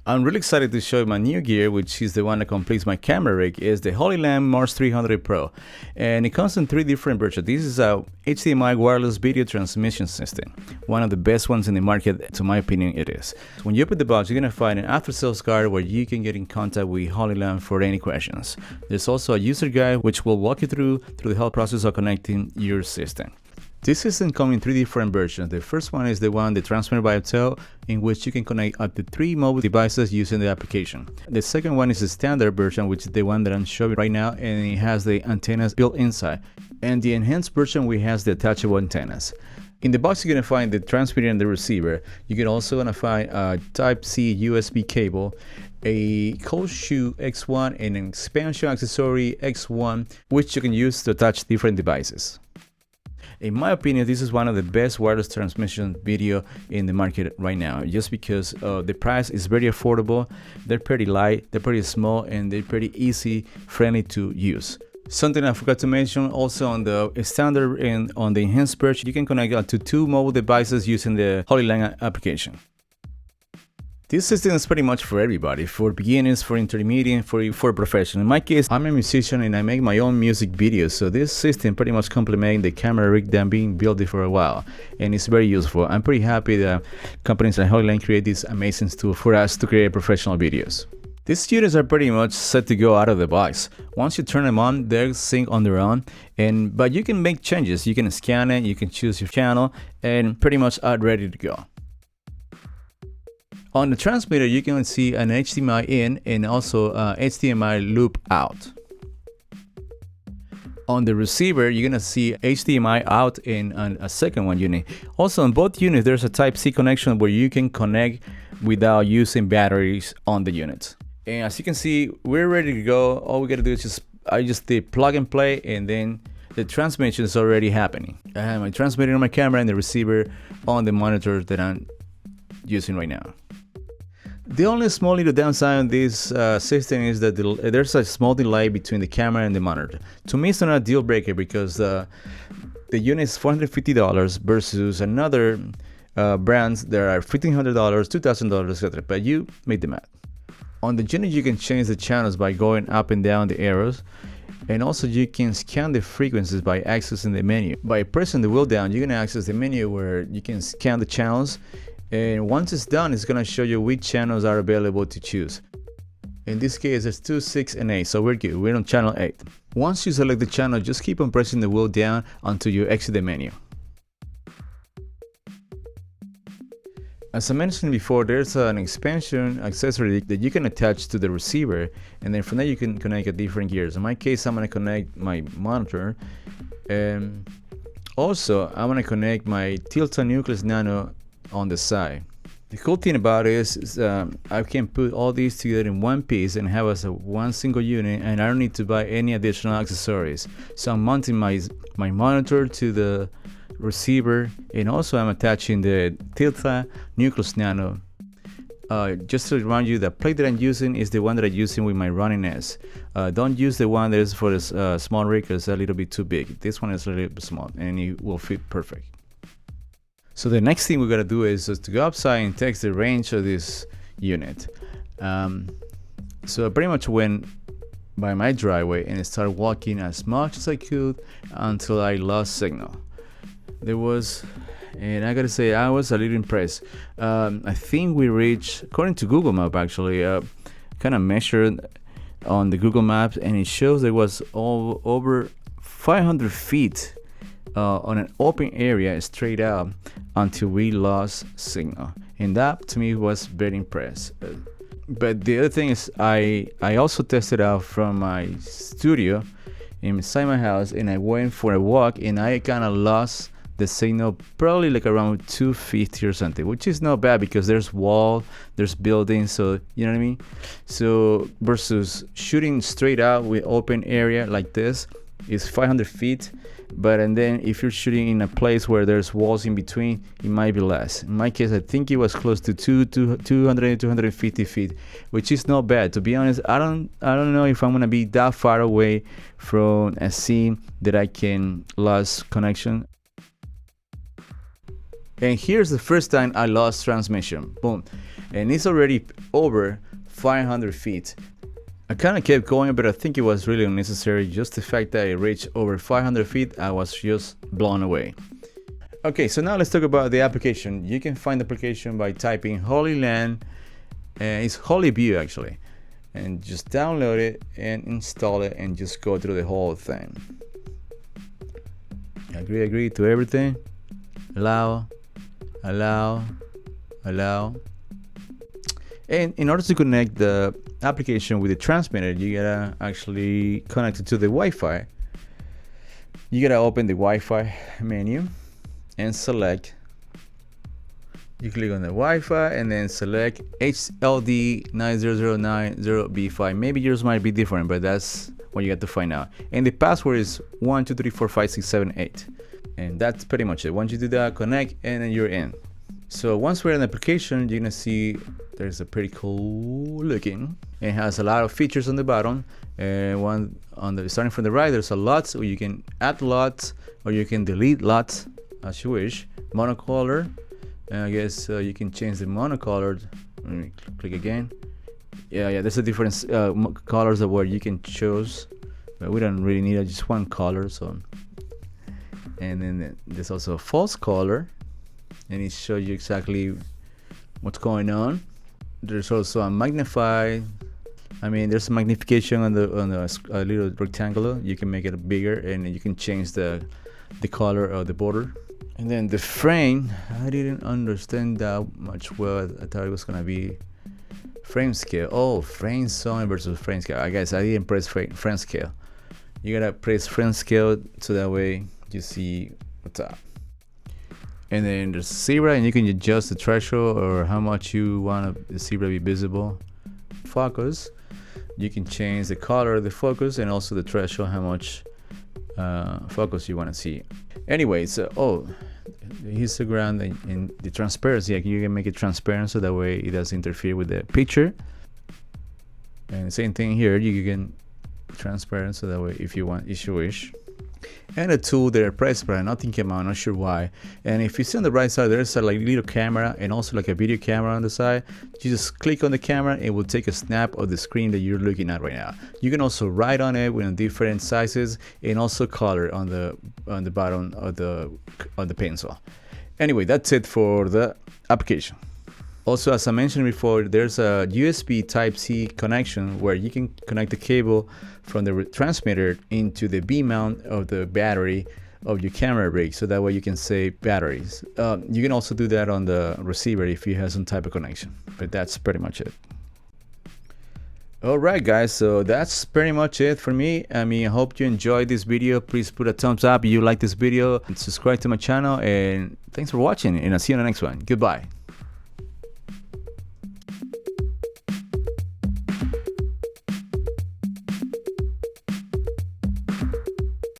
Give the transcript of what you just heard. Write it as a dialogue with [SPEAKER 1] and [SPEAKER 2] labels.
[SPEAKER 1] I'm really excited to show you my new gear, which is the one that completes my camera rig. Is the Hollyland Mars 300 Pro, and it comes in 3 different versions. This is a HDMI wireless video transmission system, one of the best ones in the market. To my opinion, it is. When you open the box, you're gonna find an after-sales guide where you can get in contact with Hollyland for any questions. There's also a user guide which will walk you through the whole process of connecting your system. This system comes in 3 different versions. The first one is the one that transmitted by Tilta, in which you can connect up to 3 mobile devices using the application. The second one is the standard version, which is the one that I'm showing right now, and it has the antennas built inside. And the enhanced version, we has the attachable antennas. In the box, you're gonna find the transmitter and the receiver. You can also gonna find a Type-C USB cable, a cold shoe X1, and an expansion accessory X1, which you can use to attach different devices. In my opinion, this is one of the best wireless transmission video in the market right now, just because the price is very affordable. They're pretty light, they're pretty small, and they're pretty easy, friendly to use. Something I forgot to mention also, on the standard and on the enhanced version, you can connect up to 2 mobile devices using the Hollyland application. This system is pretty much for everybody, for beginners, for intermediate, for professional. In my case, I'm a musician and I make my own music videos, so this system pretty much complements the camera rig that I've been building for a while, and it's very useful. I'm pretty happy that companies like Hollyland create this amazing tool for us to create professional videos. These units are pretty much set to go out of the box. Once you turn them on, they'll sync on their own, but you can make changes. You can scan it, you can choose your channel, and pretty much are ready to go. On the transmitter, you can see an HDMI in and also HDMI loop out. On the receiver, you're gonna see HDMI out in a second one unit. Also, on both units, there's a Type-C connection where you can connect without using batteries on the units. And as you can see, we're ready to go. All we gotta do is I just did plug and play, and then the transmission is already happening. I have my transmitter on my camera and the receiver on the monitor that I'm using right now. The only small little downside on this system is that there's a small delay between the camera and the monitor. To me, it's not a deal breaker because the unit is $450 versus another brands that are $1,500, $2,000, etc. But you make the math. On the unit, you can change the channels by going up and down the arrows, and also you can scan the frequencies by accessing the menu. By pressing the wheel down, you can access the menu where you can scan the channels. And once it's done, it's gonna show you which channels are available to choose. In this case, it's 2, 6, and 8, so we're good. We're on channel 8. Once you select the channel, just keep on pressing the wheel down until you exit the menu. As I mentioned before, there's an expansion accessory that you can attach to the receiver, and then from there you can connect different gears. In my case, I'm gonna connect my monitor, and also I'm gonna connect my Tilta Nucleus Nano on the side. The cool thing about it is I can put all these together in one piece and have as one single unit, and I don't need to buy any additional accessories. So I'm mounting my monitor to the receiver, and also I'm attaching the Tilta Nucleus Nano. Just to remind you, the plate that I'm using is the one that I'm using with my running S. Don't use the one that is for the small rig, because it's a little bit too big. This one is a little bit small and it will fit perfect. So the next thing we gotta do is to go outside and test the range of this unit. So I pretty much went by my driveway and started walking as much as I could until I lost signal. And I gotta say, I was a little impressed. I think we reached, according to Google Maps actually, kind of measured on the Google Maps, and it shows there was over 500 feet on an open area straight up until we lost signal, and that to me was very impressive. But the other thing is I also tested out from my studio inside my house, and I went for a walk, and I kind of lost the signal probably like around 250 or something, which is not bad because there's wall, there's buildings, so you know what I mean. So versus shooting straight out with open area like this is 500 feet, and then if you're shooting in a place where there's walls in between, it might be less. In my case, I think it was close to 250 feet, which is not bad. To be honest, I don't know if I'm gonna be that far away from a scene that I can lose connection. And here's the first time I lost transmission. Boom. and it's already over 500 feet. I kind of kept going, but I think it was really unnecessary. Just the fact that it reached over 500 feet, I was just blown away. Okay, so now let's talk about the application. You can find the application by typing Hollyland, and it's HolyView actually, and just download it and install it and just go through the whole thing. Agree to everything. Allow. And in order to connect the application with the transmitter, you gotta actually connect it to the Wi-Fi. You gotta open the Wi-Fi menu and select. You click on the Wi-Fi and then select HLD90090B5. Maybe yours might be different, but that's what you got to find out. And the password is 1234567 and that's pretty much it. Once you do that, connect, and then you're in. So once we're in the application, you're gonna see there's a pretty cool looking. It has a lot of features on the bottom, and one on the starting from the right, there's a LUTs, or you can add LUTs, or you can delete LUTs as you wish. Monocolor, and I guess you can change the monocolor. Let me click again. Yeah, there's a different colors of where you can choose, but we don't really need just one color. So, and then there's also a false color, and it shows you exactly what's going on. There's also a magnify. I mean, there's a magnification on the little rectangular. You can make it bigger, and you can change the color of the border. And then the frame, I didn't understand that much well. I thought it was gonna be frame scale. Oh, frame zone versus frame scale. I guess I didn't press frame scale. You gotta press frame scale so that way you see what's up. And then there's zebra, and you can adjust the threshold or how much you want the zebra to be visible. Focus, you can change the color of the focus and also the threshold, how much focus you want to see. Anyways, the histogram and the transparency, like you can make it transparent so that way it doesn't interfere with the picture. And the same thing here, you can transparent so that way if you want, if you wish. And a tool there, press, but nothing came out, not sure why. And if you see on the right side, there's a like little camera and also like a video camera on the side. You just click on the camera, it will take a snap of the screen that you're looking at right now. You can also write on it with different sizes and also color on the bottom of the pencil. Anyway, that's it for the application. Also, as I mentioned before, there's a USB Type-C connection where you can connect the cable from the transmitter into the B mount of the battery of your camera rig, so that way you can save batteries. You can also do that on the receiver if you have some type of connection, but that's pretty much it. Alright guys, so that's pretty much it for me. I mean, I hope you enjoyed this video. Please put a thumbs up if you like this video and subscribe to my channel, and thanks for watching, and I'll see you in the next one. Goodbye.